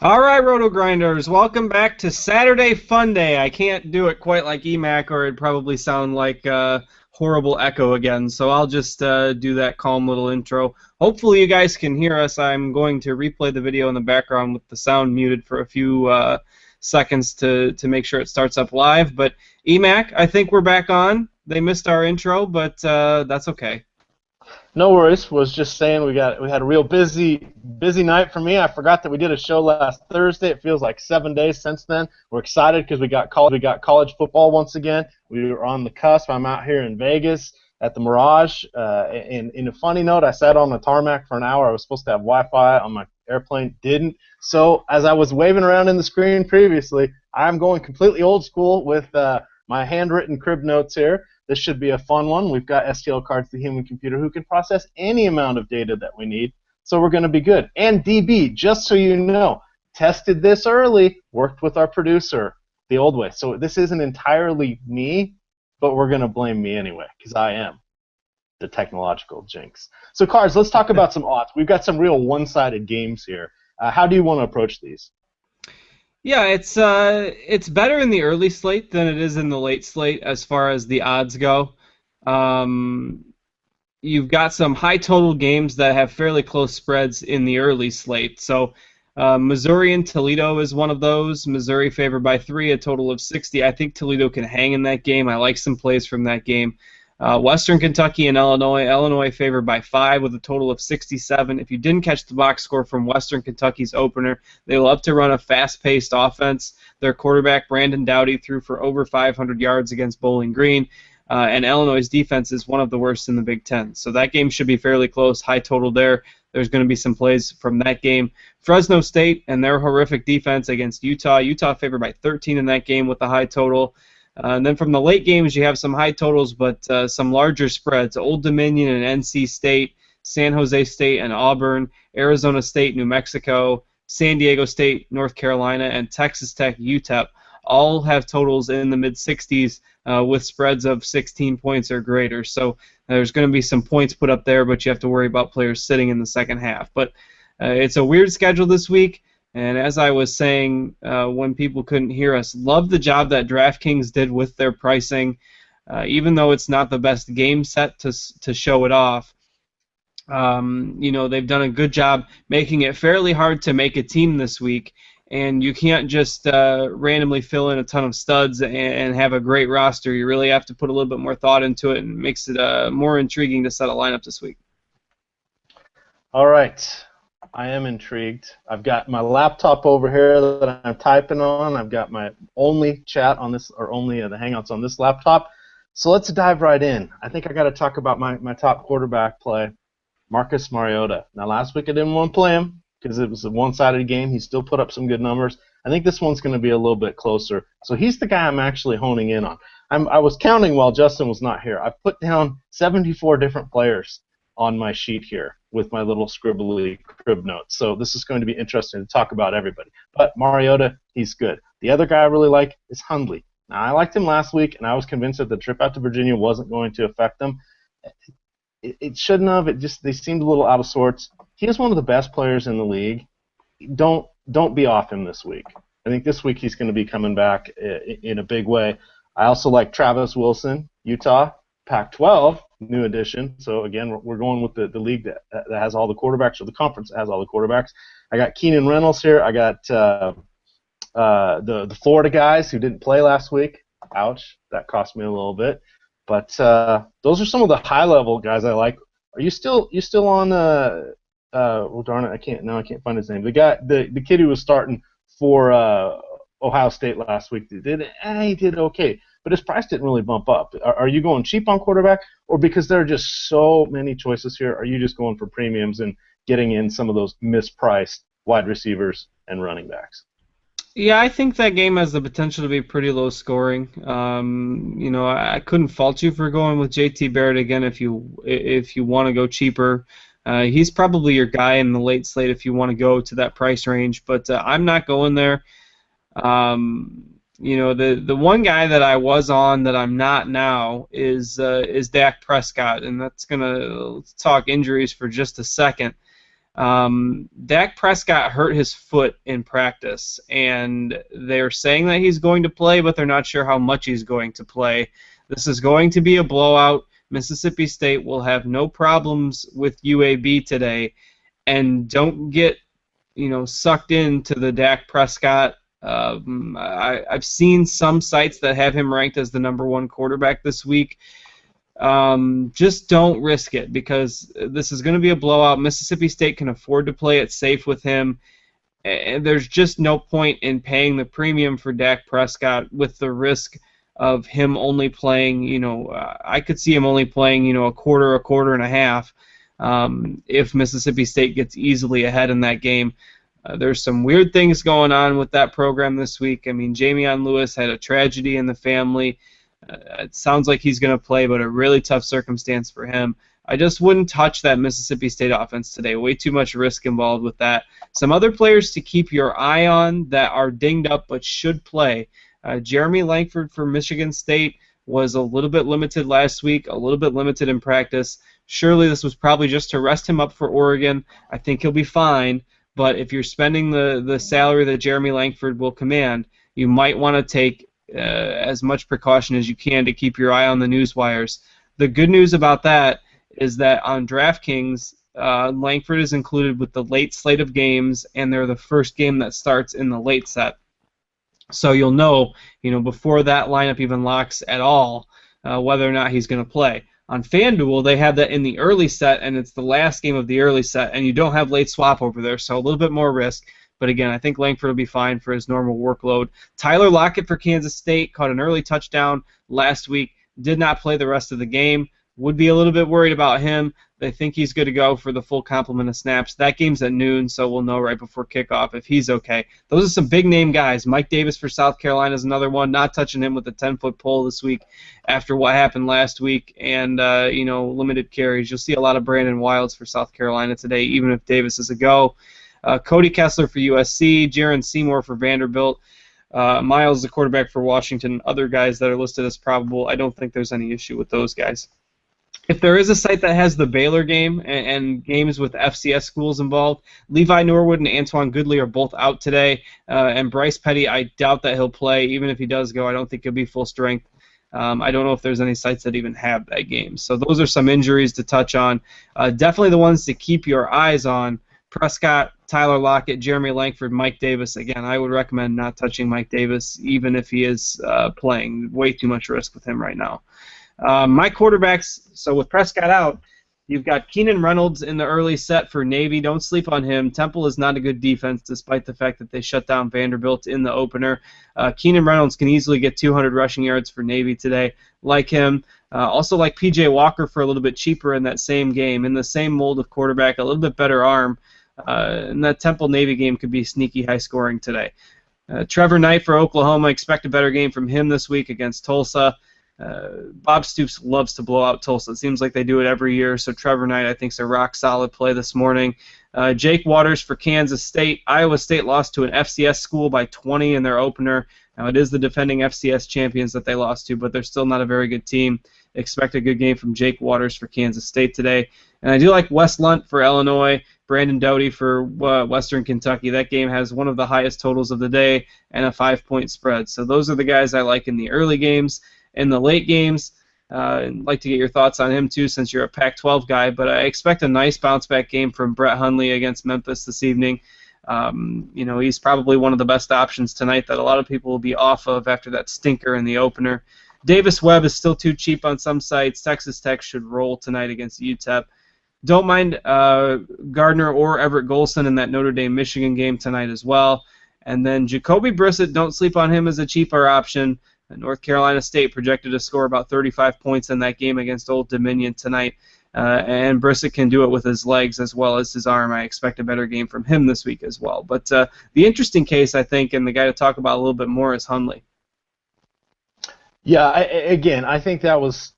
All right, Roto Grinders, welcome back to Saturday Fun Day. I can't do it quite like Emac, or it'd probably sound like horrible echo again. So I'll just do that calm little intro. Hopefully, you guys can hear us. I'm going to replay the video in the background with the sound muted for a few seconds to make sure it starts up live. But Emac, I think we're back on. They missed our intro, but that's okay. No worries. Was just saying we had a real busy night for me. I forgot that we did a show last Thursday. It feels like 7 days since then. We're excited because we got college football once again. We were on the cusp. I'm out here in Vegas at the Mirage. And in a funny note, I sat on the tarmac for an hour. I was supposed to have Wi-Fi on my airplane, didn't. So as I was waving around in the screen previously, I'm going completely old school with my handwritten crib notes here. This should be a fun one. We've got STL cards, the human computer, who can process any amount of data that we need. So we're going to be good. And DB, just so you know, tested this early, worked with our producer the old way. So this isn't entirely me, but we're going to blame me anyway, because I am the technological jinx. So, Cards, let's talk about some odds. We've got some real one-sided games here. How do you want to approach these? Yeah, it's better in the early slate than it is in the late slate as far as the odds go. Um, you've got some high total games that have fairly close spreads in the early slate. So Missouri and Toledo is one of those. Missouri favored by 3, a total of 60. I think Toledo can hang in that game. I like some plays from that game. Western Kentucky and Illinois. Illinois favored by 5 with a total of 67. If you didn't catch the box score from Western Kentucky's opener, they love to run a fast-paced offense. Their quarterback, Brandon Doughty, threw for over 500 yards against Bowling Green. And Illinois' defense is one of the worst in the Big Ten. So that game should be fairly close, high total there. There's going to be some plays from that game. Fresno State and their horrific defense against Utah. Utah favored by 13 in that game with a high total. And then from the late games, you have some high totals, but some larger spreads. Old Dominion and NC State, San Jose State and Auburn, Arizona State, New Mexico, San Diego State, North Carolina, and Texas Tech, UTEP all have totals in the mid-60s with spreads of 16 points or greater. So there's going to be some points put up there, but you have to worry about players sitting in the second half. But it's a weird schedule this week. And as I was saying when people couldn't hear us, love the job that DraftKings did with their pricing. Even though it's not the best game set to show it off, they've done a good job making it fairly hard to make a team this week. And you can't just randomly fill in a ton of studs and have a great roster. You really have to put a little bit more thought into it, and it makes it more intriguing to set a lineup this week. All right. I am intrigued. I've got my laptop over here that I'm typing on. I've got my only chat on this, or only the Hangouts on this laptop. So let's dive right in. I think I got to talk about my top quarterback play, Marcus Mariota. Now, last week I didn't want to play him because it was a one-sided game. He still put up some good numbers. I think this one's going to be a little bit closer. So he's the guy I'm actually honing in on. I was counting while Justin was not here. I've put down 74 different players on my sheet here with my little scribbly crib notes. So this is going to be interesting to talk about everybody. But Mariota, he's good. The other guy I really like is Hundley. Now, I liked him last week, and I was convinced that the trip out to Virginia wasn't going to affect them. It shouldn't have. They seemed a little out of sorts. He is one of the best players in the league. Don't be off him this week. I think this week he's going to be coming back in a big way. I also like Travis Wilson, Utah, Pac-12, new addition. So again, we're going with the league that has all the quarterbacks, or the conference that has all the quarterbacks. I got Keenan Reynolds here. I got the Florida guys who didn't play last week. Ouch, that cost me a little bit. But those are some of the high-level guys I like. Are you still on? Well, darn it, I can't find his name. The kid who was starting for Ohio State last week. He did okay, but his price didn't really bump up. Are you going cheap on quarterback, or because there are just so many choices here, are you just going for premiums and getting in some of those mispriced wide receivers and running backs? Yeah, I think that game has the potential to be pretty low scoring. I couldn't fault you for going with JT Barrett again if you want to go cheaper. He's probably your guy in the late slate if you want to go to that price range, but I'm not going there. The one guy that I was on that I'm not now is Dak Prescott, and that's gonna, let's talk injuries for just a second. Dak Prescott hurt his foot in practice, and they're saying that he's going to play, but they're not sure how much he's going to play. This is going to be a blowout. Mississippi State will have no problems with UAB today, and don't get sucked into the Dak Prescott. I've seen some sites that have him ranked as the #1 quarterback this week. Just don't risk it because this is going to be a blowout. Mississippi State can afford to play it safe with him, and there's just no point in paying the premium for Dak Prescott with the risk of him only playing. I could see him only playing, a quarter and a half, if Mississippi State gets easily ahead in that game. There's some weird things going on with that program this week. I mean, Jamion Lewis had a tragedy in the family. It sounds like he's going to play, but a really tough circumstance for him. I just wouldn't touch that Mississippi State offense today. Way too much risk involved with that. Some other players to keep your eye on that are dinged up but should play. Jeremy Langford for Michigan State was a little bit limited last week, a little bit limited in practice. Surely this was probably just to rest him up for Oregon. I think he'll be fine, but if you're spending the salary that Jeremy Langford will command, you might want to take as much precaution as you can to keep your eye on the news wires. The good news about that is that on DraftKings, Langford is included with the late slate of games, and they're the first game that starts in the late set. So you'll know, before that lineup even locks at all, whether or not he's going to play. On FanDuel, they have that in the early set, and it's the last game of the early set, and you don't have late swap over there, so a little bit more risk. But again, I think Langford will be fine for his normal workload. Tyler Lockett for Kansas State caught an early touchdown last week, did not play the rest of the game. Would be a little bit worried about him. They think he's good to go for the full complement of snaps. That game's at noon, so we'll know right before kickoff if he's okay. Those are some big-name guys. Mike Davis for South Carolina is another one. Not touching him with a 10-foot pole this week after what happened last week and, limited carries. You'll see a lot of Brandon Wilds for South Carolina today, even if Davis is a go. Cody Kessler for USC, Jaron Seymour for Vanderbilt, Miles, the quarterback for Washington, other guys that are listed as probable. I don't think there's any issue with those guys. If there is a site that has the Baylor game and games with FCS schools involved, Levi Norwood and Antoine Goodley are both out today, and Bryce Petty, I doubt that he'll play. Even if he does go, I don't think he'll be full strength. I don't know if there's any sites that even have that game. So those are some injuries to touch on. Definitely the ones to keep your eyes on. Prescott, Tyler Lockett, Jeremy Langford, Mike Davis. Again, I would recommend not touching Mike Davis, even if he is playing. Way too much risk with him right now. My quarterbacks, so with Prescott out, you've got Keenan Reynolds in the early set for Navy. Don't sleep on him. Temple is not a good defense, despite the fact that they shut down Vanderbilt in the opener. Keenan Reynolds can easily get 200 rushing yards for Navy today. Like him. Also like P.J. Walker for a little bit cheaper in that same game. In the same mold of quarterback, a little bit better arm. And that Temple-Navy game could be sneaky high-scoring today. Trevor Knight for Oklahoma. Expect a better game from him this week against Tulsa. Bob Stoops loves to blow out Tulsa. It seems like they do it every year, so Trevor Knight, I think, is a rock-solid play this morning. Jake Waters for Kansas State. Iowa State lost to an FCS school by 20 in their opener. Now, it is the defending FCS champions that they lost to, but they're still not a very good team. Expect a good game from Jake Waters for Kansas State today. And I do like Wes Lunt for Illinois, Brandon Doughty for Western Kentucky. That game has one of the highest totals of the day and a 5-point spread. So those are the guys I like in the early games. In the late games, I'd like to get your thoughts on him too, since you're a Pac-12 guy. But I expect a nice bounce-back game from Brett Hundley against Memphis this evening. He's probably one of the best options tonight that a lot of people will be off of after that stinker in the opener. Davis Webb is still too cheap on some sites. Texas Tech should roll tonight against UTEP. Don't mind Gardner or Everett Golson in that Notre Dame-Michigan game tonight as well. And then Jacoby Brissett, don't sleep on him as a cheaper option. North Carolina State projected to score about 35 points in that game against Old Dominion tonight. And Brissett can do it with his legs as well as his arm. I expect a better game from him this week as well. But the interesting case, I think, and the guy to talk about a little bit more is Hundley. Yeah, I think that was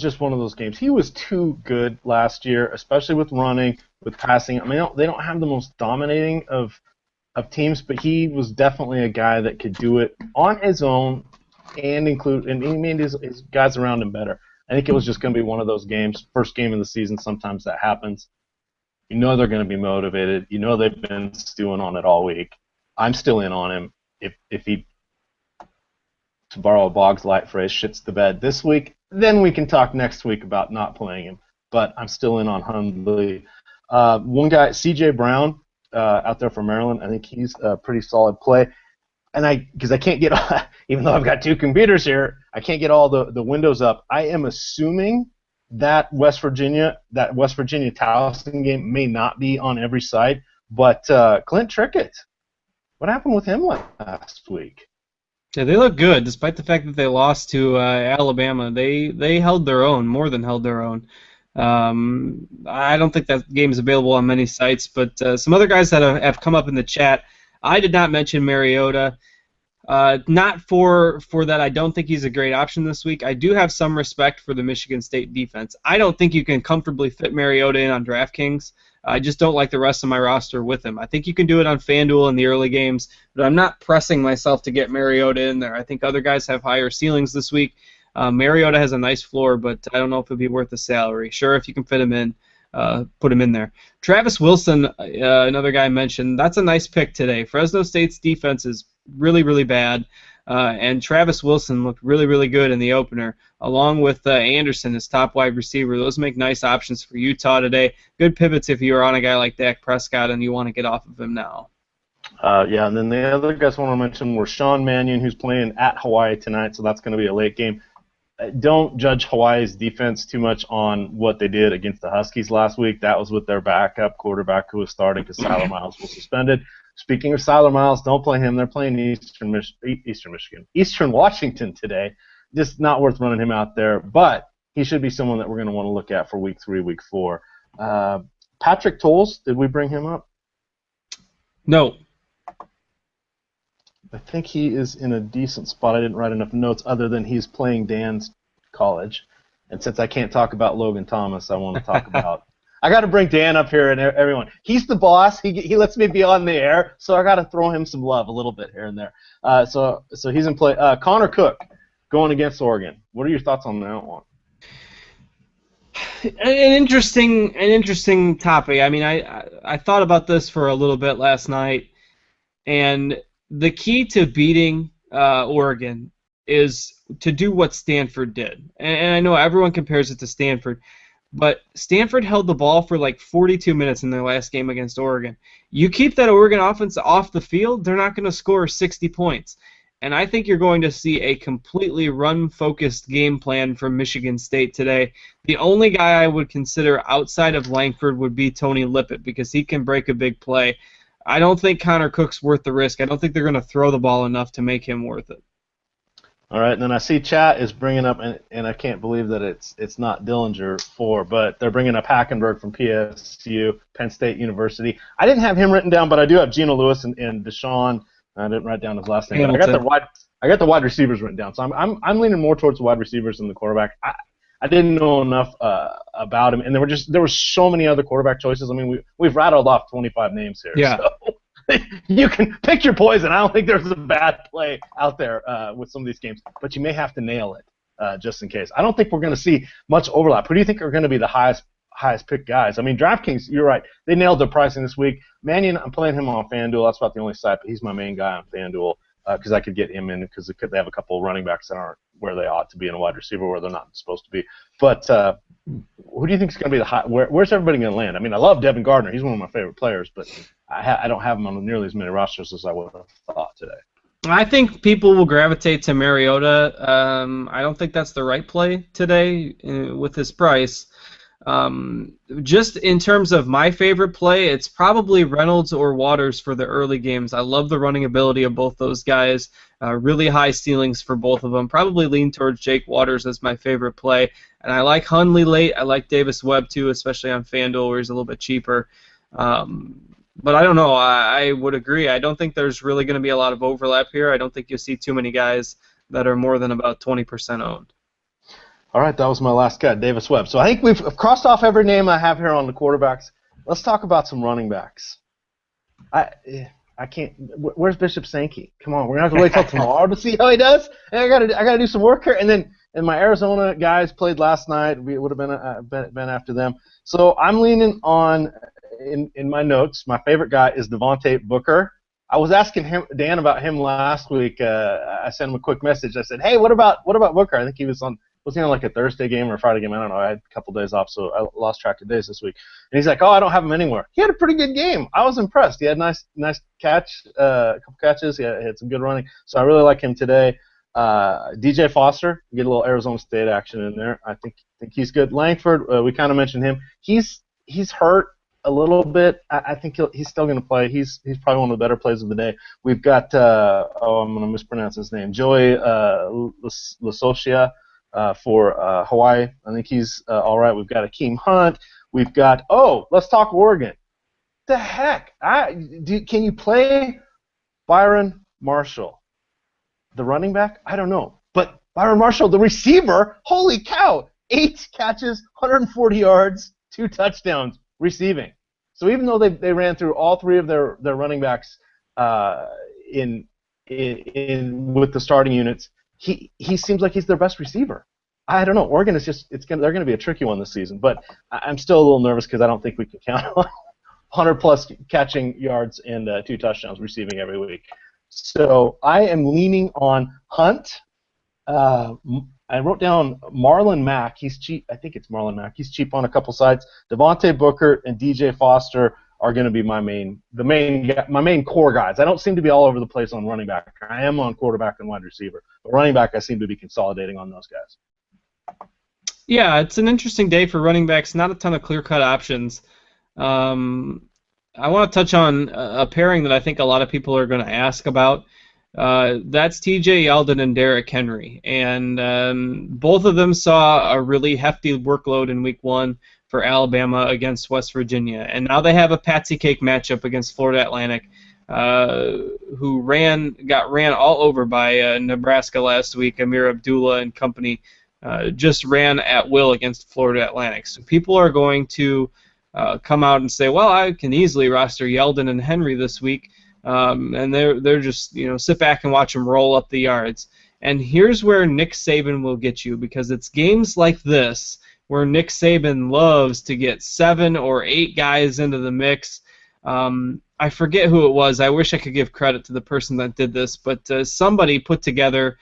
just one of those games. He was too good last year, especially with running, with passing. I mean, they don't have the most dominating of teams, but he was definitely a guy that could do it on his own and he made his guys around him better. I think it was just going to be one of those games, first game of the season. Sometimes that happens. You know they're going to be motivated. You know they've been stewing on it all week. I'm still in on him. If he, to borrow a Boggs light phrase, shits the bed this week, then we can talk next week about not playing him. But I'm still in on Hundley. One guy, C.J. Brown, out there from Maryland, I think he's a pretty solid play. And because I can't get, even though I've got two computers here, I can't get all the windows up. I am assuming that West Virginia Towson game may not be on every site, but Clint Trickett, what happened with him last week? Yeah, they look good, despite the fact that they lost to Alabama. They held their own, more than held their own. I don't think that game is available on many sites, but some other guys that have come up in the chat. I did not mention Mariota. Not for that. I don't think he's a great option this week. I do have some respect for the Michigan State defense. I don't think you can comfortably fit Mariota in on DraftKings. I just don't like the rest of my roster with him. I think you can do it on FanDuel in the early games, but I'm not pressing myself to get Mariota in there. I think other guys have higher ceilings this week. Mariota has a nice floor, but I don't know if it'd be worth the salary. Sure, if you can fit him in, put him in there. Travis Wilson, another guy I mentioned, that's a nice pick today. Fresno State's defense is really, really bad, and Travis Wilson looked really, really good in the opener, along with Anderson, his top wide receiver. Those make nice options for Utah today. Good pivots if you're on a guy like Dak Prescott and you want to get off of him now. Yeah, and then the other guys I want to mention were Sean Mannion, who's playing at Hawaii tonight, so that's going to be a late game. Don't judge Hawaii's defense too much on what they did against the Huskies last week. That was with their backup quarterback who was starting because Siler Miles was suspended. Speaking of Siler Miles, don't play him. They're playing Eastern Washington today. Just not worth running him out there, but he should be someone that we're going to want to look at for week 3, week 4. Patrick Tolles, did we bring him up? No. I think he is in a decent spot. I didn't write enough notes other than he's playing Dan's college. And since I can't talk about Logan Thomas, I want to talk about I got to bring Dan up here and everyone. He's the boss. He lets me be on the air, so I got to throw him some love a little bit here and there. So he's in play. Connor Cook going against Oregon. What are your thoughts on that one? An interesting topic. I mean, I thought about this for a little bit last night, and the key to beating Oregon is to do what Stanford did. And I know everyone compares it to Stanford, but Stanford held the ball for like 42 minutes in their last game against Oregon. You keep that Oregon offense off the field, they're not going to score 60 points. And I think you're going to see a completely run-focused game plan from Michigan State today. The only guy I would consider outside of Langford would be Tony Lippett because he can break a big play. I don't think Connor Cook's worth the risk. I don't think they're going to throw the ball enough to make him worth it. All right, and then I see chat is bringing up, and I can't believe that it's not Dillinger 4, but they're bringing up Hackenberg from PSU, Penn State University. I didn't have him written down, but I do have Geno Lewis and Deshaun. I didn't write down his last name. But I got the wide receivers written down, so I'm leaning more towards the wide receivers than the quarterback. I didn't know enough about him, and there were so many other quarterback choices. I mean, we've rattled off 25 names here. Yeah. So. You can pick your poison. I don't think there's a bad play out there with some of these games, but you may have to nail it just in case. I don't think we're going to see much overlap. Who do you think are going to be the highest pick guys? I mean, DraftKings, you're right. They nailed their pricing this week. Mannion, I'm playing him on FanDuel. That's about the only site, but he's my main guy on FanDuel because I could get him in because they have a couple of running backs that aren't where they ought to be in a wide receiver where they're not supposed to be. But who do you think is going to be the high? Where's everybody going to land? I mean, I love Devin Gardner. He's one of my favorite players, but I don't have him on nearly as many rosters as I would have thought today. I think people will gravitate to Mariota. I don't think that's the right play today with his price. Just in terms of my favorite play, it's probably Reynolds or Waters for the early games. I love the running ability of both those guys. Really high ceilings for both of them. Probably lean towards Jake Waters as my favorite play. And I like Hundley late. I like Davis Webb too, especially on FanDuel where he's a little bit cheaper. But I don't know. I would agree. I don't think there's really going to be a lot of overlap here. I don't think you'll see too many guys that are more than about 20% owned. All right, that was my last guy, Davis Webb. So I think we've crossed off every name I have here on the quarterbacks. Let's talk about some running backs. I can't. Where's Bishop Sankey? Come on, we're gonna have to wait till tomorrow to see how he does. And I gotta do some work here. And my Arizona guys played last night. It would have been after them. So I'm leaning on in my notes, my favorite guy is Devontae Booker. I was asking Dan about him last week. I sent him a quick message. I said, "Hey, what about Booker?" I think he was he on like a Thursday game or a Friday game? I don't know. I had a couple days off, so I lost track of days this week. And he's like, "Oh, I don't have him anywhere." He had a pretty good game. I was impressed. He had nice catch, a couple catches. He had some good running. So I really like him today. DJ Foster, get a little Arizona State action in there. I think he's good. Langford, we kind of mentioned him. He's hurt a little bit. I think he's still going to play. He's probably one of the better plays of the day. We've got I'm going to mispronounce his name, Joey Lasocia for Hawaii. I think he's all right. We've got Akeem Hunt. We've got let's talk Oregon. The heck, can you play Byron Marshall, the running back? I don't know, but Byron Marshall, the receiver, holy cow, 8 catches, 140 yards, 2 touchdowns receiving. So even though they ran through all 3 of their running backs in with the starting units, he seems like he's their best receiver. I don't know. Oregon is they're going to be a tricky one this season, but I'm still a little nervous because I don't think we can count on 100-plus catching yards and 2 touchdowns receiving every week. So I am leaning on Hunt. I wrote down Marlon Mack. He's cheap. I think it's Marlon Mack. He's cheap on a couple sides. Devontae Booker and DJ Foster are going to be my main core guys. I don't seem to be all over the place on running back. I am on quarterback and wide receiver, but running back I seem to be consolidating on those guys. Yeah, it's an interesting day for running backs. Not a ton of clear-cut options. I want to touch on a pairing that I think a lot of people are going to ask about. That's T.J. Yeldon and Derrick Henry, and both of them saw a really hefty workload in Week 1 for Alabama against West Virginia, and now they have a patsy cake matchup against Florida Atlantic, who got ran all over by Nebraska last week. Amir Abdullah and company just ran at will against Florida Atlantic. So people are going to come out and say, well, I can easily roster Yeldon and Henry this week, and they're just, sit back and watch them roll up the yards. And here's where Nick Saban will get you, because it's games like this where Nick Saban loves to get 7 or 8 guys into the mix. I forget who it was. I wish I could give credit to the person that did this, but somebody put together,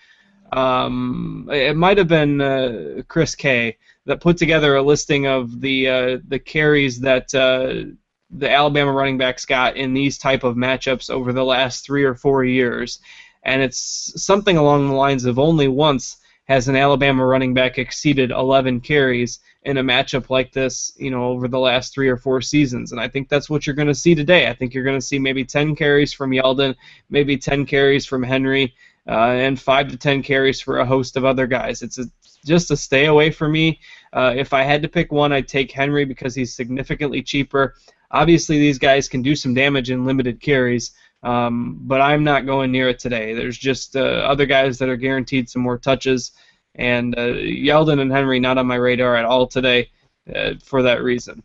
it might have been Chris K, that put together a listing of the carries that the Alabama running backs got in these type of matchups over the last 3 or 4 years, and it's something along the lines of only once has an Alabama running back exceeded 11 carries in a matchup like this, over the last 3 or 4 seasons, and I think that's what you're going to see today. I think you're going to see maybe 10 carries from Yeldon, maybe 10 carries from Henry, and 5 to 10 carries for a host of other guys. It's just a stay away for me. If I had to pick one, I'd take Henry because he's significantly cheaper. Obviously, these guys can do some damage in limited carries, but I'm not going near it today. There's just other guys that are guaranteed some more touches, and Yeldon and Henry not on my radar at all today for that reason.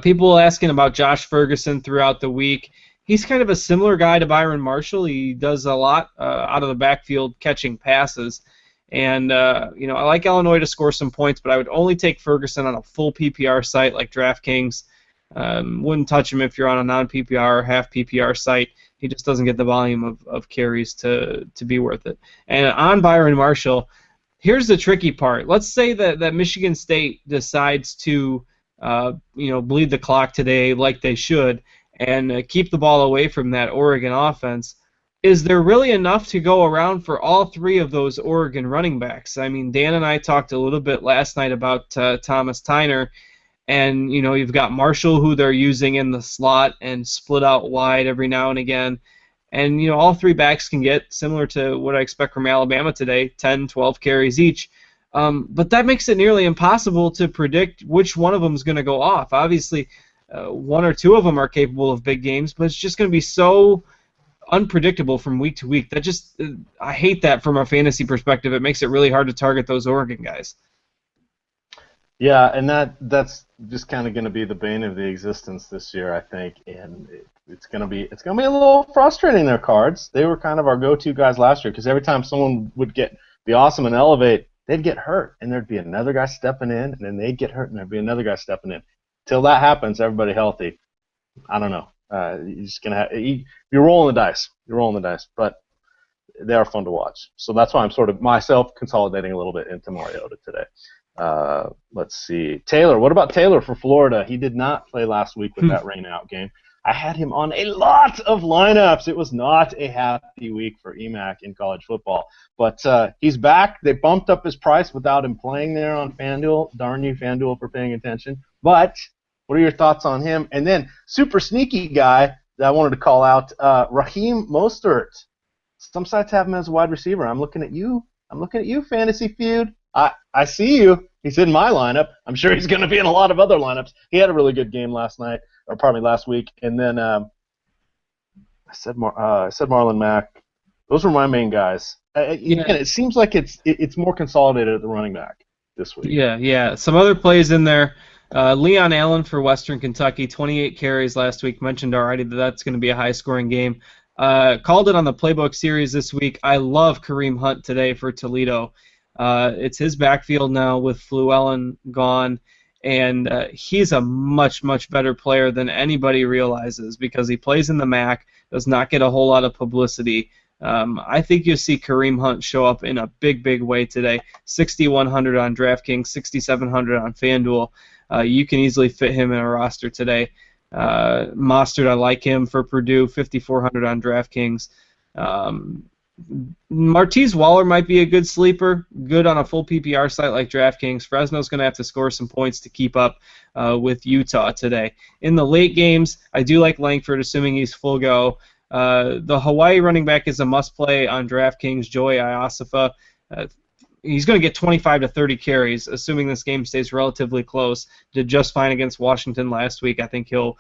People asking about Josh Ferguson throughout the week. He's kind of a similar guy to Byron Marshall. He does a lot out of the backfield catching passes. And, I like Illinois to score some points, but I would only take Ferguson on a full PPR site like DraftKings. Wouldn't touch him if you're on a non-PPR or half PPR site. He just doesn't get the volume of carries to be worth it. And on Byron Marshall, here's the tricky part. Let's say that Michigan State decides to bleed the clock today like they should and keep the ball away from that Oregon offense. Is there really enough to go around for all 3 of those Oregon running backs? I mean, Dan and I talked a little bit last night about Thomas Tyner, and you've got Marshall, who they're using in the slot and split out wide every now and again, and all 3 backs can get, similar to what I expect from Alabama today, 10, 12 carries each. But that makes it nearly impossible to predict which one of them is going to go off. Obviously, 1 or 2 of them are capable of big games, but it's just going to be so unpredictable from week to week. I hate that from a fantasy perspective. It makes it really hard to target those Oregon guys. Yeah, and that's just kind of going to be the bane of the existence this year, I think, and it's going to be a little frustrating. Their cards, they were kind of our go-to guys last year, because every time someone would be awesome and elevate, they'd get hurt, and there'd be another guy stepping in, and then they'd get hurt, and there'd be another guy stepping in. till that happens, everybody healthy. I don't know. You're just gonna you're rolling the dice. You're rolling the dice, but they are fun to watch. So that's why I'm sort of myself consolidating a little bit into Mariota today. Let's see. Taylor, what about Taylor for Florida? He did not play last week with that rain out game. I had him on a lot of lineups. It was not a happy week for Emac in college football. But he's back. They bumped up his price without him playing there on FanDuel. Darn you, FanDuel, for paying attention. But what are your thoughts on him? And then super sneaky guy that I wanted to call out, Raheem Mostert. Some sites have him as a wide receiver. I'm looking at you. I'm looking at you, Fantasy Feud. I see you. He's in my lineup. I'm sure he's going to be in a lot of other lineups. He had a really good game last week. And then I said Marlon Mack. Those were my main guys. Again, it seems like it's more consolidated at the running back this week. Yeah. Some other plays in there. Leon Allen for Western Kentucky, 28 carries last week. Mentioned already that that's going to be a high-scoring game. Called it on the Playbook series this week. I love Kareem Hunt today for Toledo. It's his backfield now with Fluellen gone, and he's a much, much better player than anybody realizes because he plays in the MAC, does not get a whole lot of publicity. I think you'll see Kareem Hunt show up in a big, big way today. 6,100 on DraftKings, 6,700 on FanDuel. You can easily fit him in a roster today. Mostert, I like him for Purdue, 5,400 on DraftKings. Martez Waller might be a good sleeper, good on a full PPR site like DraftKings. Fresno's going to have to score some points to keep up with Utah today. In the late games, I do like Langford, assuming he's full go. The Hawaii running back is a must-play on DraftKings, Joey Iosafa. He's going to get 25 to 30 carries, assuming this game stays relatively close. Did just fine against Washington last week. I think he'll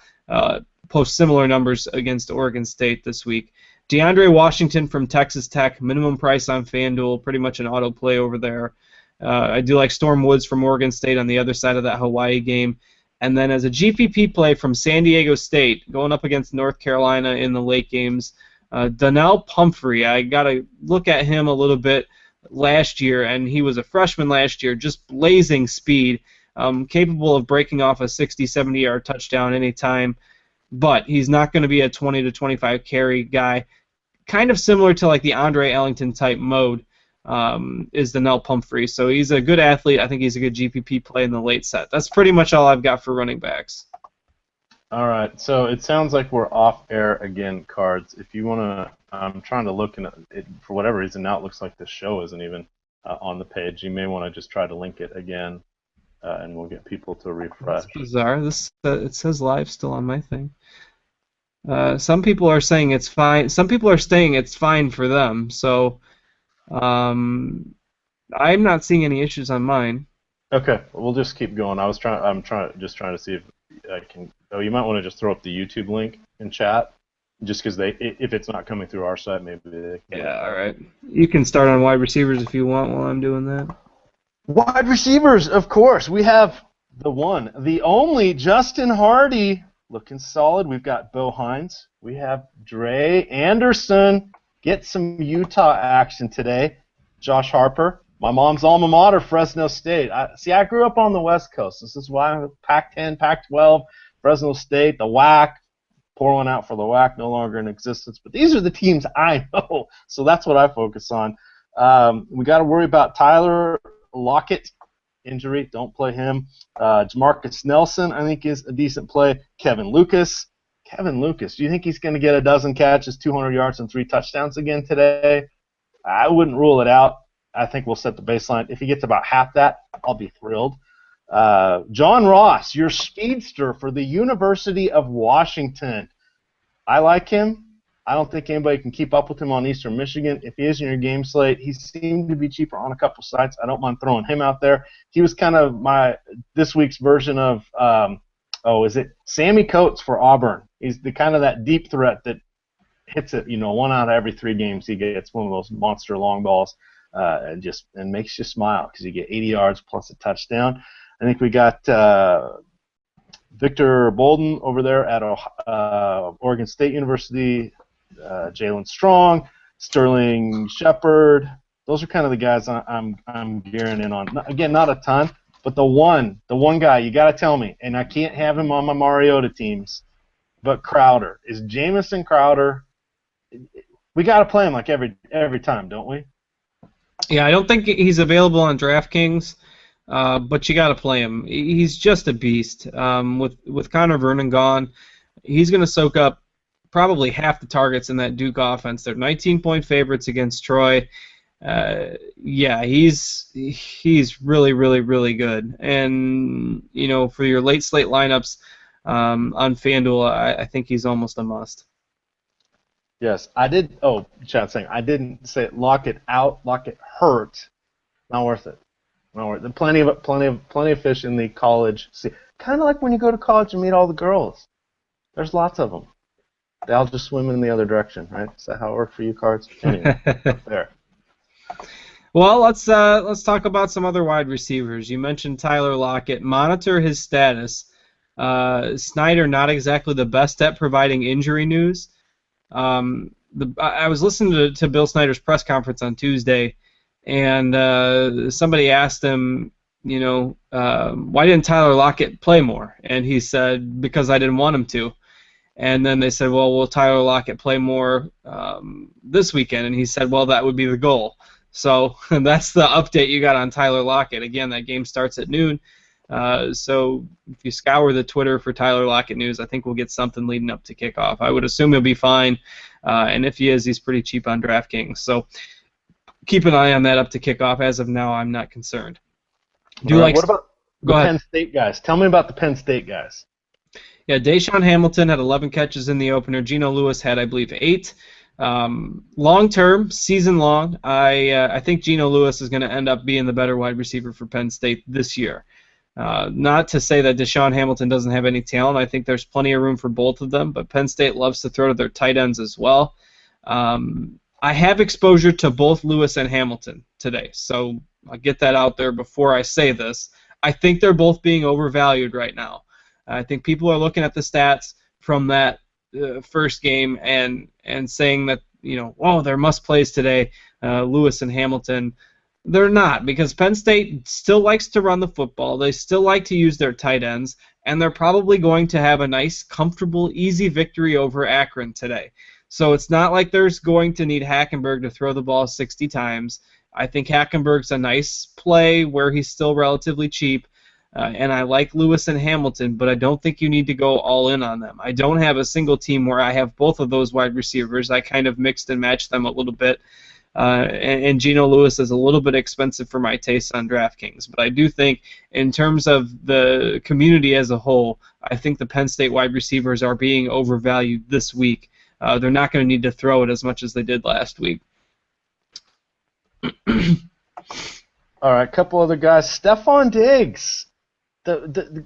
post similar numbers against Oregon State this week. DeAndre Washington from Texas Tech, minimum price on FanDuel, pretty much an auto play over there. I do like Storm Woods from Oregon State on the other side of that Hawaii game. And then as a GPP play from San Diego State, going up against North Carolina in the late games, Donnell Pumphrey. I got to look at him a little bit last year, and he was a freshman last year, just blazing speed, capable of breaking off a 60, 70-yard touchdown anytime, but he's not going to be a 20 to 25 carry guy. Kind of similar to like the Andre Ellington type mode is Donnell Pumphrey. So he's a good athlete. I think he's a good GPP play in the late set. That's pretty much all I've got for running backs. All right, so it sounds like we're off air again, Cards. If you want to, I'm trying to look, and for whatever reason now it looks like the show isn't even on the page. You may want to just try to link it again, and we'll get people to refresh. That's bizarre. It says live still on my thing. Some people are saying it's fine. Some people are saying it's fine for them. So I'm not seeing any issues on mine. Okay, we'll just keep going. I'm trying to see if I can. Oh, you might want to just throw up the YouTube link in chat, just because if it's not coming through our site, maybe they can. Yeah, all right. You can start on wide receivers if you want while I'm doing that. Wide receivers, of course. We have the one, the only Justin Hardy looking solid. We've got Bo Hines. We have Dre Anderson. Get some Utah action today. Josh Harper. My mom's alma mater, Fresno State. I grew up on the West Coast. This is why I'm Pac-10, Pac-12, Fresno State, the WAC. Pour one out for the WAC, no longer in existence. But these are the teams I know, so that's what I focus on. We got to worry about Tyler Lockett injury. Don't play him. Jamarcus Nelson, I think, is a decent play. Kevin Lucas. Do you think he's going to get a dozen catches, 200 yards, and 3 touchdowns again today? I wouldn't rule it out. I think we'll set the baseline. If he gets about half that, I'll be thrilled. John Ross, your speedster for the University of Washington. I like him. I don't think anybody can keep up with him on Eastern Michigan. If he is in your game slate, he seemed to be cheaper on a couple sites. I don't mind throwing him out there. He was kind of this week's version of is it Sammy Coates for Auburn? He's the kind of that deep threat that hits it. 1 out of every 3 games he gets one of those monster long balls. And makes you smile because you get 80 yards plus a touchdown. I think we got Victor Bolden over there at Oregon State University, Jalen Strong, Sterling Shepard. Those are kind of the guys I'm gearing in on. Again, not a ton, But the one guy, you got to tell me, and I can't have him on my Mariota teams, but Crowder. Is Jamison Crowder, we got to play him like every time, don't we? Yeah, I don't think he's available on DraftKings, but you got to play him. He's just a beast. With Connor Vernon gone, he's going to soak up probably half the targets in that Duke offense. They're 19-point favorites against Troy. Yeah, he's really, really, really good. And for your late slate lineups on FanDuel, I think he's almost a must. Yes, I did. Oh, chat saying I didn't say lock it out, lock it hurt. Not worth it. Not worth it. Plenty of fish in the college. See, kind of like when you go to college and meet all the girls. There's lots of them. They all just swim in the other direction, right? Is that how it worked for you, cards? Anyway, there. Well, let's talk about some other wide receivers. You mentioned Tyler Lockett. Monitor his status. Snyder not exactly the best at providing injury news. I was listening to Bill Snyder's press conference on Tuesday, and somebody asked him, why didn't Tyler Lockett play more? And he said, because I didn't want him to. And then they said, well, will Tyler Lockett play more this weekend? And he said, well, that would be the goal. So that's the update you got on Tyler Lockett. Again, that game starts at noon. So if you scour the Twitter for Tyler Lockett news, I think we'll get something leading up to kickoff. I would assume he'll be fine, and if he is, he's pretty cheap on DraftKings. So keep an eye on that up to kickoff. As of now, I'm not concerned. What about the ahead. Penn State guys? Tell me about the Penn State guys. Yeah, Deshaun Hamilton had 11 catches in the opener. Geno Lewis had, I believe, 8. Long term, season long, I think Geno Lewis is going to end up being the better wide receiver for Penn State this year. Not to say that Deshaun Hamilton doesn't have any talent. I think there's plenty of room for both of them, but Penn State loves to throw to their tight ends as well. I have exposure to both Lewis and Hamilton today, so I'll get that out there before I say this. I think they're both being overvalued right now. I think people are looking at the stats from that first game and saying that, oh, they're must-plays today, Lewis and Hamilton. They're not, because Penn State still likes to run the football. They still like to use their tight ends, and they're probably going to have a nice, comfortable, easy victory over Akron today. So it's not like there's going to need Hackenberg to throw the ball 60 times. I think Hackenberg's a nice play where he's still relatively cheap. And I like Lewis and Hamilton, but I don't think you need to go all in on them. I don't have a single team where I have both of those wide receivers. I kind of mixed and matched them a little bit. And Geno Lewis is a little bit expensive for my taste on DraftKings. But I do think, in terms of the community as a whole, I think the Penn State wide receivers are being overvalued this week. They're not going to need to throw it as much as they did last week. All right, a couple other guys. Stephon Diggs.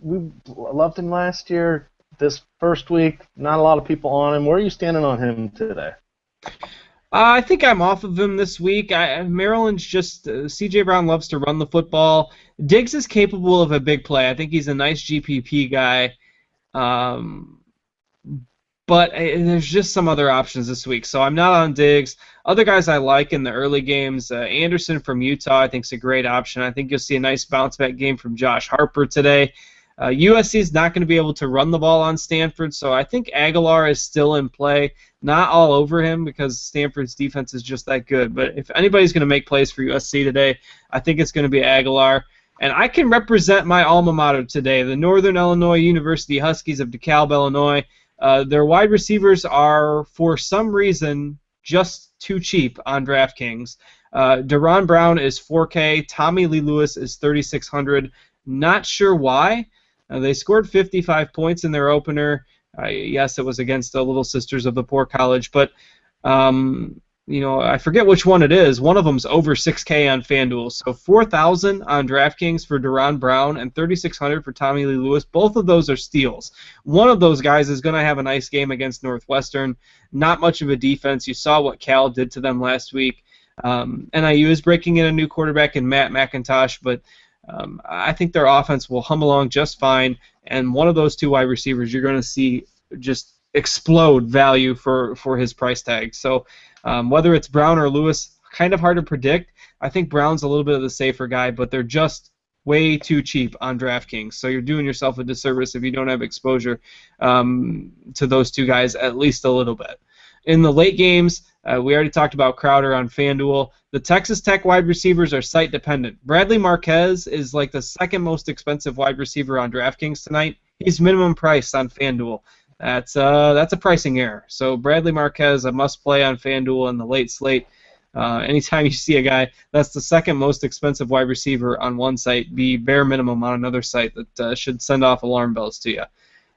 We loved him last year. This first week, not a lot of people on him. Where are you standing on him today? I think I'm off of him this week. Maryland's just C.J. Brown loves to run the football. Diggs is capable of a big play. I think he's a nice GPP guy. But there's just some other options this week, so I'm not on Diggs. Other guys I like in the early games, Anderson from Utah I think is a great option. I think you'll see a nice bounce-back game from Josh Harper today. USC is not going to be able to run the ball on Stanford, so I think Aguilar is still in play. Not all over him because Stanford's defense is just that good, but if anybody's going to make plays for USC today, I think it's going to be Aguilar. And I can represent my alma mater today, the Northern Illinois University Huskies of DeKalb, Illinois. Their wide receivers are, for some reason, just too cheap on DraftKings. Deron Brown is 4K. Tommy Lee Lewis is 3,600. Not sure why. They scored 55 points in their opener. Yes, it was against the Little Sisters of the Poor College, but I forget which one it is. One of them's over 6K on FanDuel. So 4,000 on DraftKings for Deron Brown and 3,600 for Tommy Lee Lewis. Both of those are steals. One of those guys is going to have a nice game against Northwestern. Not much of a defense. You saw what Cal did to them last week. NIU is breaking in a new quarterback in Matt McIntosh, but I think their offense will hum along just fine. And one of those two wide receivers you're going to see just explode value for his price tag. So whether it's Brown or Lewis, kind of hard to predict. I think Brown's a little bit of the safer guy, but they're just way too cheap on DraftKings. So you're doing yourself a disservice if you don't have exposure to those two guys at least a little bit. In the late games, we already talked about Crowder on FanDuel. The Texas Tech wide receivers are site dependent. Bradley Marquez is like the second most expensive wide receiver on DraftKings tonight. He's minimum price on FanDuel. That's a pricing error. So Bradley Marquez, a must play on FanDuel in the late slate. Anytime you see a guy that's the second most expensive wide receiver on one site be bare minimum on another site, that should send off alarm bells to you.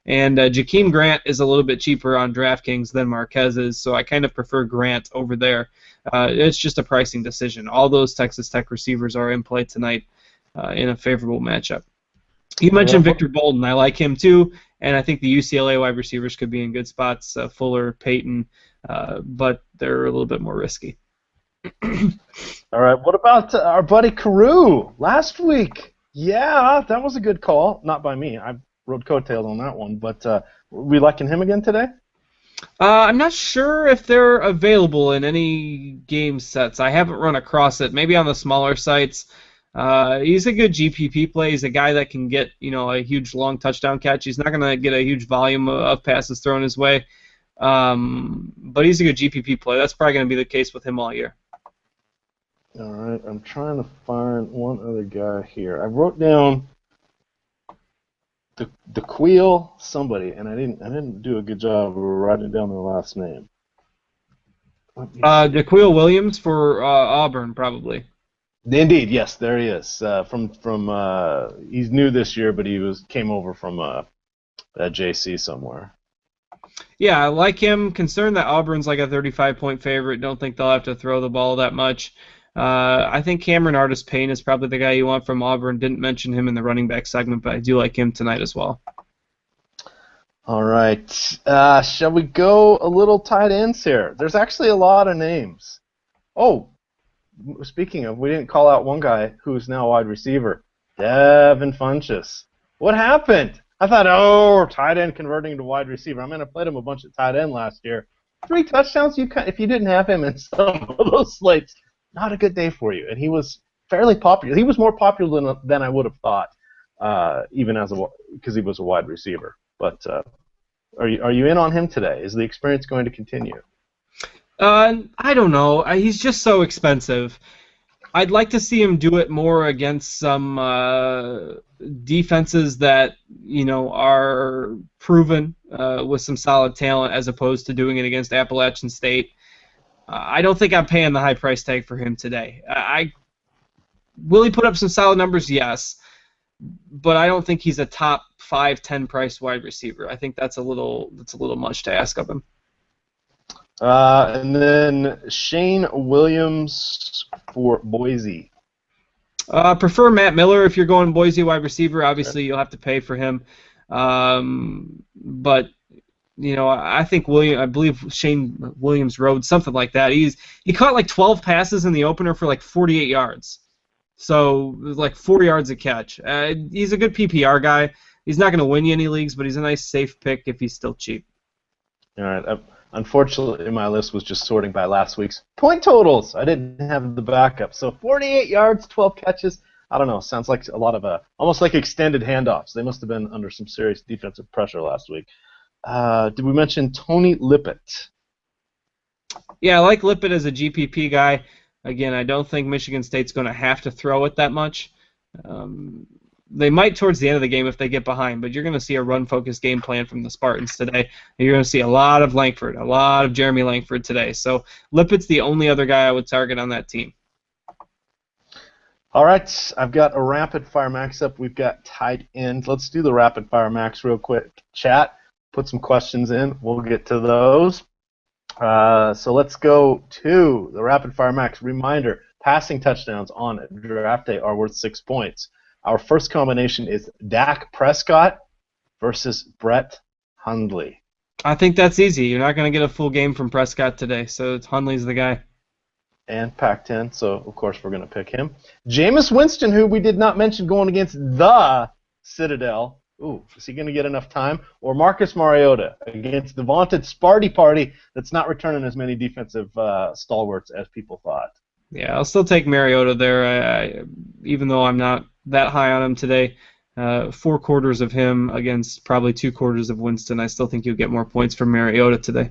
And Jakeem Grant is a little bit cheaper on DraftKings than Marquez is, so I kind of prefer Grant over there. It's just a pricing decision. All those Texas Tech receivers are in play tonight in a favorable matchup. You mentioned Victor Bolden. I like him too, and I think the UCLA wide receivers could be in good spots, Fuller, Payton, but they're a little bit more risky. All right, what about our buddy Carew last week? Yeah, that was a good call. Not by me. I rode coattails on that one, but we liking him again today? I'm not sure if they're available in any game sets. I haven't run across it. Maybe on the smaller sites. He's a good GPP play. He's a guy that can get a huge long touchdown catch. He's not going to get a huge volume of passes thrown his way, but he's a good GPP play. That's probably going to be the case with him all year. All right, I'm trying to find one other guy here. I wrote down the Queel somebody, and I didn't do a good job of writing down their last name. DeQuil Williams for Auburn, probably. Indeed, yes, there he is. He's new this year, but came over from JC somewhere. Yeah, I like him. Concerned that Auburn's like a 35-point favorite. Don't think they'll have to throw the ball that much. I think Cameron Artis-Payne is probably the guy you want from Auburn. Didn't mention him in the running back segment, but I do like him tonight as well. All right. Shall we go a little tight ends here? There's actually a lot of names. Oh, speaking of, we didn't call out one guy who's now a wide receiver, Devin Funchess. What happened? I thought, tight end converting to wide receiver. I played him a bunch of tight end last year. 3 touchdowns. If you didn't have him in some of those slates, not a good day for you. And he was fairly popular. He was more popular than I would have thought, even because he was a wide receiver. But are you in on him today? Is the experience going to continue? I don't know. He's just so expensive. I'd like to see him do it more against some defenses that are proven with some solid talent, as opposed to doing it against Appalachian State. I don't think I'm paying the high price tag for him today. Will he put up some solid numbers? Yes, but I don't think he's a top 5-10 price wide receiver. I think that's a little much to ask of him. And then Shane Williams for Boise. Prefer Matt Miller if you're going Boise wide receiver. Obviously, you'll have to pay for him, but I think I believe Shane Williams rode something like that. He caught like 12 passes in the opener for like 48 yards, so like 4 yards a catch. He's a good PPR guy. He's not going to win you any leagues, but he's a nice safe pick if he's still cheap. All right. Unfortunately, my list was just sorting by last week's point totals. I didn't have the backup. So 48 yards, 12 catches. I don't know. Sounds like a lot of almost like extended handoffs. They must have been under some serious defensive pressure last week. Did we mention Tony Lippett? Yeah, I like Lippett as a GPP guy. Again, I don't think Michigan State's going to have to throw it that much. They might towards the end of the game if they get behind, but you're going to see a run-focused game plan from the Spartans today. You're going to see a lot of Langford, a lot of Jeremy Langford today. So Lippett's the only other guy I would target on that team. All right, I've got a rapid-fire max up. We've got tight end. Let's do the rapid-fire max real quick. Chat, put some questions in. We'll get to those. So let's go to the rapid-fire max. Reminder, passing touchdowns on draft day are worth 6 points. Our first combination is Dak Prescott versus Brett Hundley. I think that's easy. You're not going to get a full game from Prescott today, so Hundley's the guy. And Pac-10, so of course we're going to pick him. Jameis Winston, who we did not mention, going against the Citadel. Ooh, is he going to get enough time? Or Marcus Mariota against the vaunted Sparty Party that's not returning as many defensive stalwarts as people thought. Yeah, I'll still take Mariota there. Even though I'm not that high on him today, 4 quarters of him against probably 2 quarters of Winston. I still think you'll get more points from Mariota today.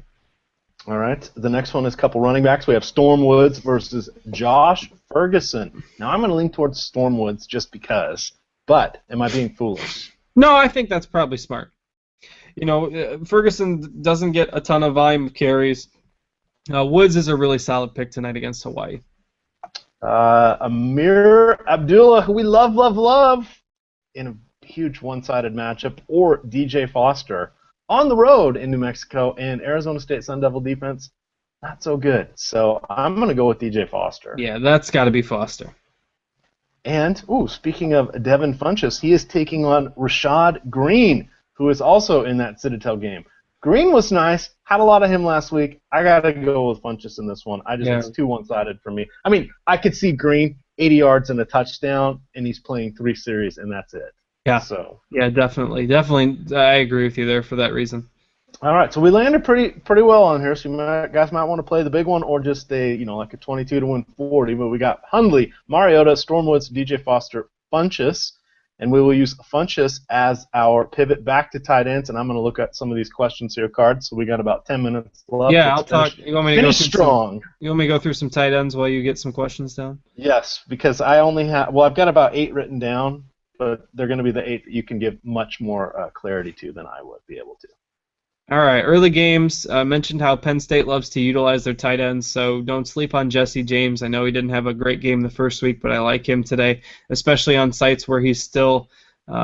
All right. The next one is a couple running backs. We have Storm Woods versus Josh Ferguson. Now, I'm going to lean towards Storm Woods just because. But am I being foolish? No, I think that's probably smart. Ferguson doesn't get a ton of volume of carries. Woods is a really solid pick tonight against Hawaii. Amir Abdullah, who we love, love, love, in a huge one-sided matchup, or DJ Foster on the road in New Mexico, and Arizona State Sun Devil defense, not so good. So I'm going to go with DJ Foster. Yeah, that's got to be Foster. And, speaking of Devin Funchess, he is taking on Rashad Green, who is also in that Citadel game. Green was nice. Had a lot of him last week. I got to go with Funchess in this one. It's too one-sided for me. I mean, I could see Green 80 yards and a touchdown, and he's playing 3 series, and that's it. Yeah. So. Yeah, definitely. I agree with you there for that reason. All right, so we landed pretty well on here. So guys might want to play the big one or just stay, like a 22 to win 40. But we got Hundley, Mariota, Stormwoods, DJ Foster, Funchess, and we will use Funchess as our pivot back to tight ends. And I'm going to look at some of these questions here, cards. So we got about 10 minutes left. Yeah, I'll talk. You want me to finish strong? You want me to go through some tight ends while you get some questions down? Yes, because I only have. Well, I've got about 8 written down, but they're going to be the 8 that you can give much more clarity to than I would be able to. All right, early games. Mentioned how Penn State loves to utilize their tight ends, so don't sleep on Jesse James. I know he didn't have a great game the first week, but I like him today, especially on sites where he's still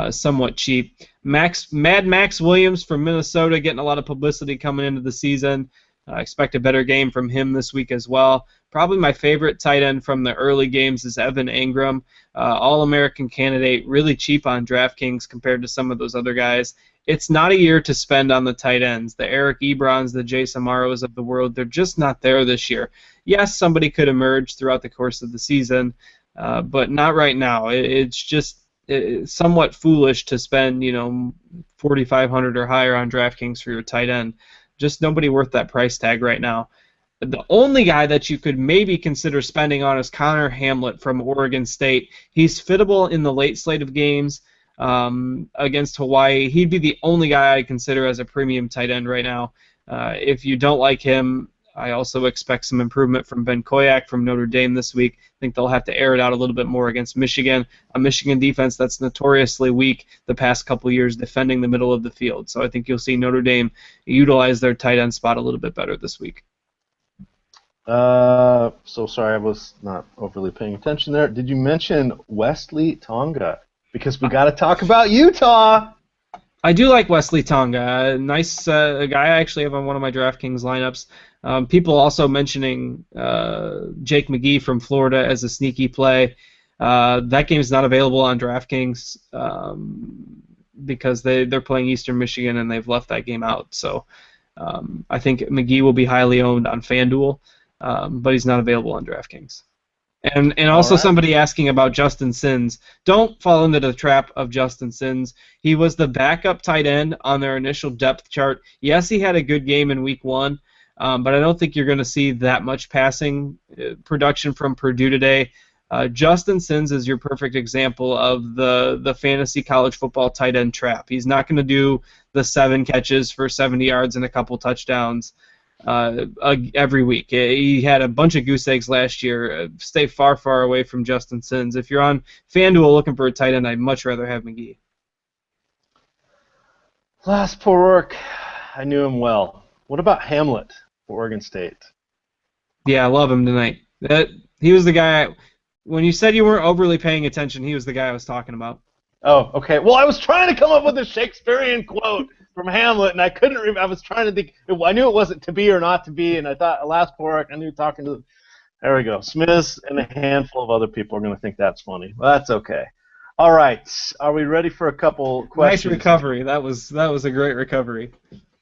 somewhat cheap. Mad Max Williams from Minnesota getting a lot of publicity coming into the season. Expect a better game from him this week as well. Probably my favorite tight end from the early games is Evan Engram, All-American candidate, really cheap on DraftKings compared to some of those other guys. It's not a year to spend on the tight ends. The Eric Ebrons, the Jason Amaros of the world, they're just not there this year. Yes, somebody could emerge throughout the course of the season, but not right now. It's just somewhat foolish to spend, $4,500 or higher on DraftKings for your tight end. Just nobody worth that price tag right now. The only guy that you could maybe consider spending on is Connor Hamlet from Oregon State. He's fittable in the late slate of games against Hawaii. He'd be the only guy I'd consider as a premium tight end right now. If you don't like him, I also expect some improvement from Ben Koyak from Notre Dame this week. I think they'll have to air it out a little bit more against Michigan, a Michigan defense that's notoriously weak the past couple years defending the middle of the field. So I think you'll see Notre Dame utilize their tight end spot a little bit better this week. So sorry, I was not overly paying attention there. Did you mention Wesley Tonga? Because we got to talk about Utah. I do like Wesley Tonga. Nice guy I actually have on one of my DraftKings lineups. People also mentioning Jake McGee from Florida as a sneaky play. That game is not available on DraftKings because they're playing Eastern Michigan and they've left that game out. So I think McGee will be highly owned on FanDuel, but he's not available on DraftKings. And also somebody asking about Justin Sins. Don't fall into the trap of Justin Sins. He was the backup tight end on their initial depth chart. Yes, he had a good game in week 1, but I don't think you're going to see that much passing production from Purdue today. Justin Sins is your perfect example of the fantasy college football tight end trap. He's not going to do the 7 catches for 70 yards and a couple touchdowns every week. He had a bunch of goose eggs last year. Stay far, far away from Justin Sins. If you're on FanDuel looking for a tight end, I'd much rather have McGee. Last poor work. I knew him well. What about Hamlet for Oregon State? Yeah, I love him tonight. He was the guy. When you said you weren't overly paying attention, he was the guy I was talking about. Oh, okay. Well, I was trying to come up with a Shakespearean quote from Hamlet, and I couldn't remember. I was trying to think. I knew it wasn't to be or not to be, and I thought, last poor, I knew talking to. There we go. Smiths and a handful of other people are going to think that's funny. Well, that's okay. All right. Are we ready for a couple questions? Nice recovery. That was a great recovery.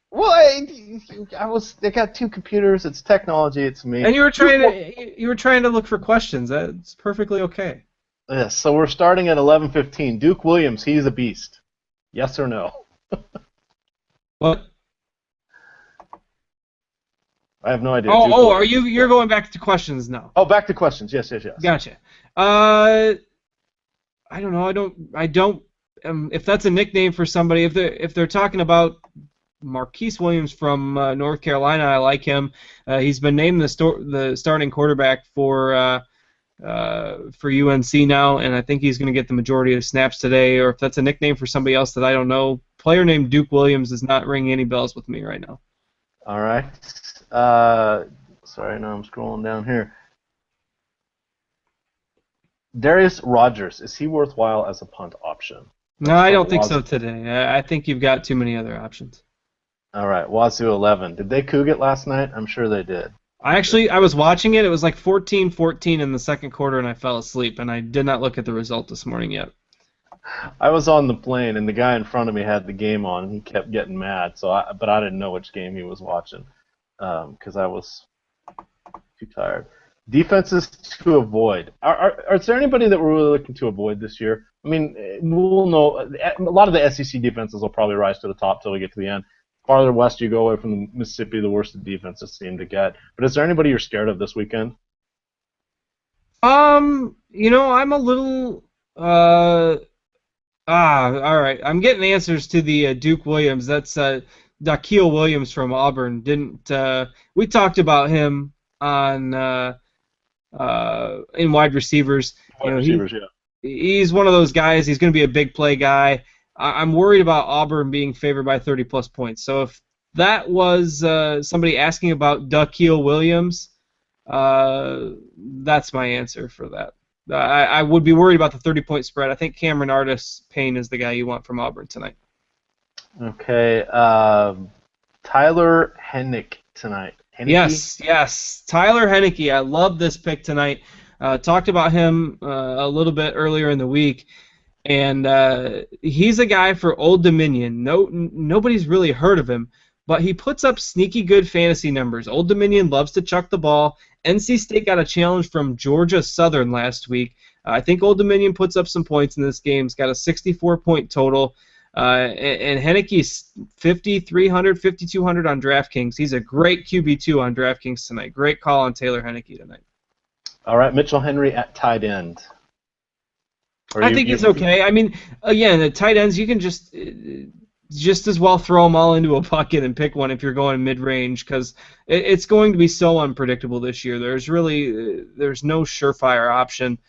Well, I got 2 computers. It's technology. It's me. And you were trying to look for questions. That's perfectly okay. Yes. So we're starting at 11:15. Duke Williams, he's a beast. Yes or no? What? I have no idea. Oh, Duke are Williams. you're going back to questions now? Oh, back to questions. Yes, yes, yes. Gotcha. I don't know. I don't. If that's a nickname for somebody, if they're talking about Marquise Williams from North Carolina, I like him. He's been named the starting quarterback for UNC now, and I think he's going to get the majority of the snaps today. Or if that's a nickname for somebody else that I don't know, player named Duke Williams is not ringing any bells with me right now. All right. Sorry, now I'm scrolling down here. Darius Rogers, is he worthwhile as a punt option? No, That's I from don't think so Wazoo. today. I think you've got too many other options. All right, Wazoo 11. Did they coug it last night? I'm sure they did. I was watching it. It was like 14-14 in the second quarter, and I fell asleep, and I did not look at the result this morning yet. I was on the plane, and the guy in front of me had the game on, and he kept getting mad. But I didn't know which game he was watching because I was too tired. Defenses to avoid. Is there anybody that we're really looking to avoid this year? I mean, we'll know. A lot of the SEC defenses will probably rise to the top till we get to the end. Farther west you go away from the Mississippi, the worse the defenses seem to get. But is there anybody you're scared of this weekend? I'm a little all right. I'm getting answers to the Duke Williams. That's Daquille Williams from Auburn. Didn't we talked about him on in wide receivers? Wide receivers, yeah. He's one of those guys. He's going to be a big play guy. I'm worried about Auburn being favored by 30 plus points. So if that was somebody asking about Daquille Williams, that's my answer for that. I would be worried about the 30-point spread. I think Cameron Artis-Payne is the guy you want from Auburn tonight. Okay. Tyler Hennick tonight. Henneke? Yes. Tyler Henneke. I love this pick tonight. Talked about him a little bit earlier in the week. And he's a guy for Old Dominion. Nobody's really heard of him, but he puts up sneaky good fantasy numbers. Old Dominion loves to chuck the ball. NC State got a challenge from Georgia Southern last week. I think Old Dominion puts up some points in this game. He's got a 64-point total. And Henneke's 5,300, 5,200 on DraftKings. He's a great QB2 on DraftKings tonight. Great call on Taylor Henneke tonight. All right, Mitchell Henry at tight end. I think he's okay. I mean, again, the tight ends, you can just as well throw them all into a bucket and pick one if you're going mid-range because it's going to be so unpredictable this year. There's no surefire option.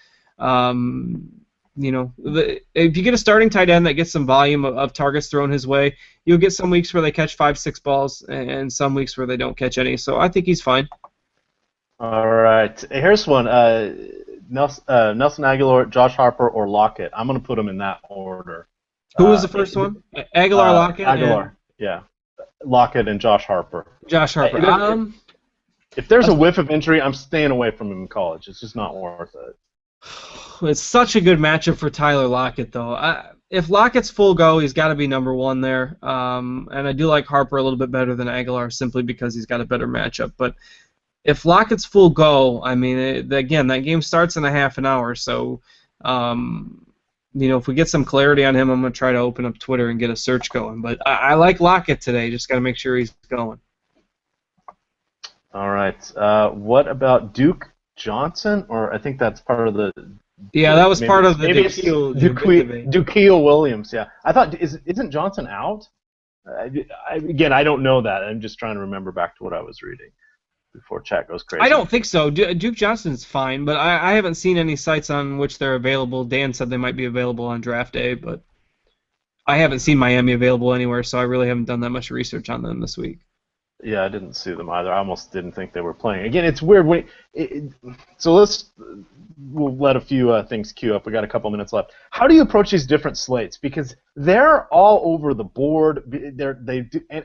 If you get a starting tight end that gets some volume of targets thrown his way, you'll get some weeks where they catch 5-6 balls and some weeks where they don't catch any. So I think he's fine. All right. Here's one. Nelson Aguilar, Josh Harper, or Lockett. I'm going to put them in that order. Who was the first one? Aguilar, Lockett? Aguilar, yeah. Lockett and Josh Harper. Josh Harper. If there's a whiff of injury, I'm staying away from him in college. It's just not worth it. It's such a good matchup for Tyler Lockett, though. If Lockett's full go, he's got to be number one there. And I do like Harper a little bit better than Aguilar simply because he's got a better matchup. But if Lockett's full go, I mean, again, that game starts in a half an hour. So, if we get some clarity on him, I'm going to try to open up Twitter and get a search going. But I like Lockett today. Just got to make sure he's going. All right. What about Duke Johnson? Or I think that's part of the... Yeah, that was part of the Daquille Williams, yeah. I thought, isn't Johnson out? Again, I don't know that. I'm just trying to remember back to what I was reading before chat goes crazy. I don't think so. Duke Johnson's fine, but I haven't seen any sites on which they're available. Dan said they might be available on draft day, but I haven't seen Miami available anywhere, so I really haven't done that much research on them this week. Yeah, I didn't see them either. I almost didn't think they were playing. Again, it's weird. We'll let a few things queue up. We got a couple minutes left. How do you approach these different slates? Because they're all over the board.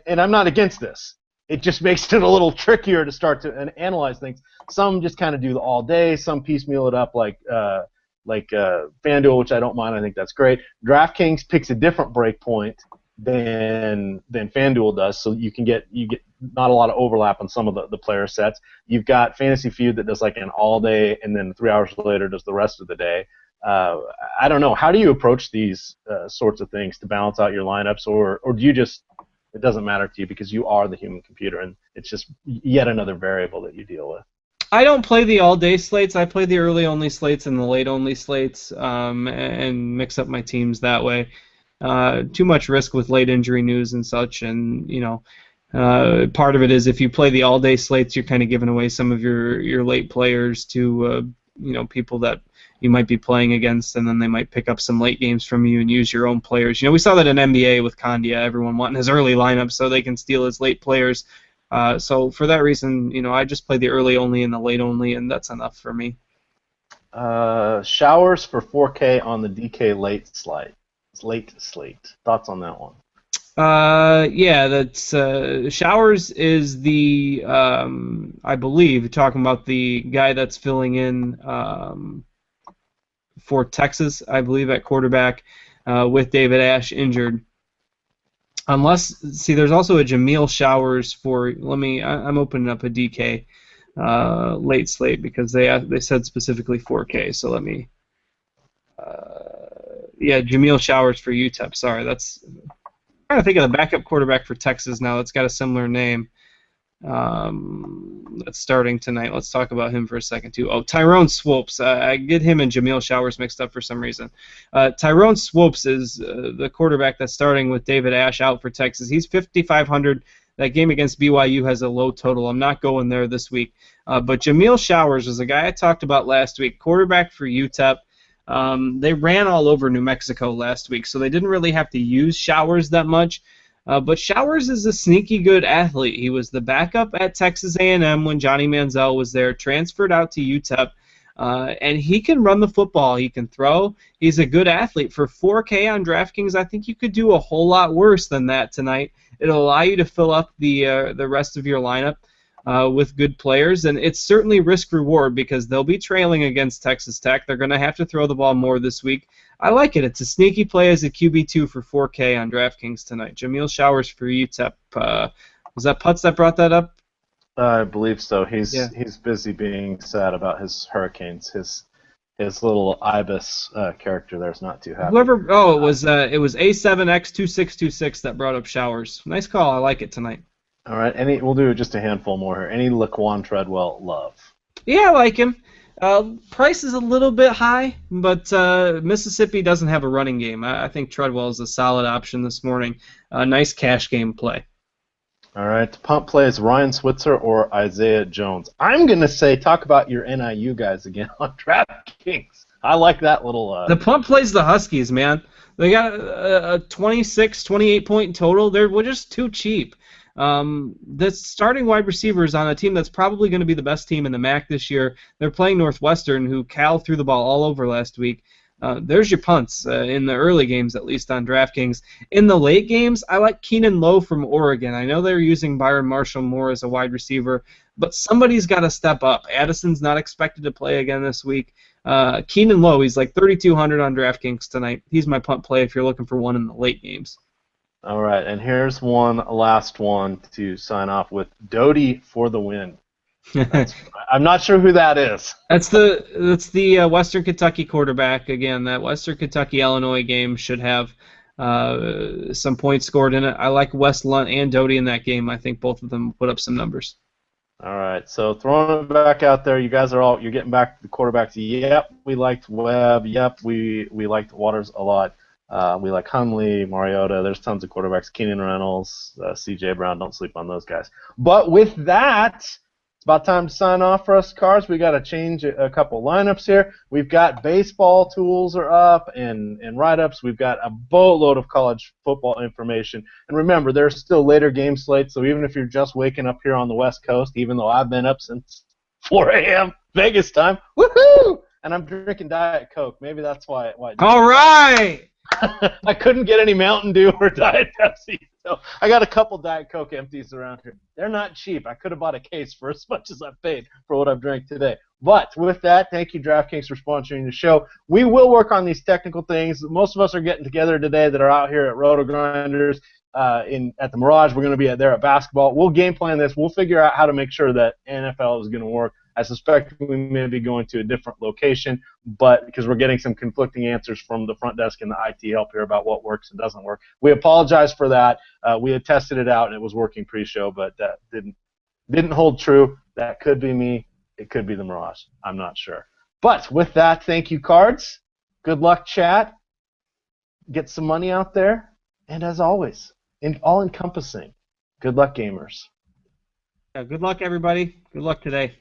And I'm not against this. It just makes it a little trickier to start to analyze things. Some just kind of do the all day. Some piecemeal it up like FanDuel, which I don't mind. I think that's great. DraftKings picks a different break point than FanDuel does, so you get not a lot of overlap on some of the player sets. You've got Fantasy Feud that does like an all day, and then 3 hours later does the rest of the day. I don't know. How do you approach these sorts of things to balance out your lineups, or do you just it doesn't matter to you because you are the human computer, and it's just yet another variable that you deal with. I don't play the all-day slates. I play the early-only slates and the late-only slates, and mix up my teams that way. Too much risk with late injury news and such, and part of it is if you play the all-day slates, you're kind of giving away some of your late players to people that you might be playing against, and then they might pick up some late games from you and use your own players. We saw that in NBA with Kandia, everyone wanting his early lineup so they can steal his late players. So for that reason, I just play the early only and the late only, and that's enough for me. Showers for 4K on the DK late slate. Thoughts on that one? Yeah, that's Showers is the I believe talking about the guy that's filling in for Texas, I believe at quarterback with David Ash injured. There's also a Jameel Showers for. I'm opening up a DK late slate because they said specifically 4K. So let me. Jameel Showers for UTEP. Sorry, I'm trying to think of the backup quarterback for Texas now. That's got a similar name. That's starting tonight. Let's talk about him for a second too. Oh, Tyrone Swopes. I get him and Jameel Showers mixed up for some reason. Tyrone Swopes is the quarterback that's starting with David Ash out for Texas. He's 5,500. That game against BYU has a low total. I'm not going there this week. But Jameel Showers was a guy I talked about last week, quarterback for UTEP. They ran all over New Mexico last week, so they didn't really have to use Showers that much. But Showers is a sneaky good athlete. He was the backup at Texas A&M when Johnny Manziel was there, transferred out to UTEP, and he can run the football. He can throw. He's a good athlete. For 4K on DraftKings, I think you could do a whole lot worse than that tonight. It'll allow you to fill up the rest of your lineup with good players, and it's certainly risk-reward because they'll be trailing against Texas Tech. They're going to have to throw the ball more this week. I like it. It's a sneaky play as a QB2 for 4K on DraftKings tonight. Jameel Showers for UTEP. Was that Putz that brought that up? I believe so. He's busy being sad about his Hurricanes. His little ibis character there is not too happy. It was A7X2626 that brought up Showers. Nice call. I like it tonight. All right. We'll do just a handful more here. Any Laquan Treadwell love? Yeah, I like him. Price is a little bit high, but Mississippi doesn't have a running game. I think Treadwell is a solid option this morning. Nice cash game play. All right. The pump play is Ryan Switzer or Isaiah Jones. I'm going to say talk about your NIU guys again on DraftKings. I like that little... The pump plays the Huskies, man. They got a 26, 28-point total. They're just too cheap. The starting wide receivers on a team that's probably going to be the best team in the MAC this year. They're playing Northwestern, who Cal threw the ball all over last week. There's your punts in the early games, at least on DraftKings. In the late games, I like Keenan Lowe from Oregon. I know they're using Byron Marshall more as a wide receiver, but somebody's got to step up. Addison's not expected to play again this week. Keenan Lowe, he's like 3,200 on DraftKings tonight. He's my punt play if you're looking for one in the late games. All right, and here's one last one to sign off with. Doty for the win. I'm not sure who that is. That's the Western Kentucky quarterback. Again, that Western Kentucky-Illinois game should have some points scored in it. I like Wes Lunt and Doty in that game. I think both of them put up some numbers. All right, so throwing it back out there, you guys you're getting back to the quarterbacks. Yep, we liked Webb. Yep, we liked Waters a lot. We like Hunley, Mariota. There's tons of quarterbacks. Keenan Reynolds, C.J. Brown. Don't sleep on those guys. But with that, it's about time to sign off for us, Cars. We got to change a couple lineups here. We've got baseball tools are up and write-ups. We've got a boatload of college football information. And remember, there's still later game slates, so even if you're just waking up here on the West Coast, even though I've been up since 4 a.m. Vegas time, woohoo! And I'm drinking Diet Coke. Maybe that's why. All right! I couldn't get any Mountain Dew or Diet Pepsi, so I got a couple Diet Coke empties around here. They're not cheap. I could have bought a case for as much as I paid for what I've drank today. But with that, thank you, DraftKings, for sponsoring the show. We will work on these technical things. Most of us are getting together today that are out here at Roto Grinders. at the Mirage. We're going to be there at basketball. We'll game plan this. We'll figure out how to make sure that NFL is going to work. I suspect we may be going to a different location, but because we're getting some conflicting answers from the front desk and the IT help here about what works and doesn't work. We apologize for that. We had tested it out and it was working pre-show, but that didn't hold true. That could be me. It could be the Mirage. I'm not sure. But with that, thank you, Cards. Good luck, chat. Get some money out there. And as always, all-encompassing, good luck, gamers. Yeah, good luck, everybody. Good luck today.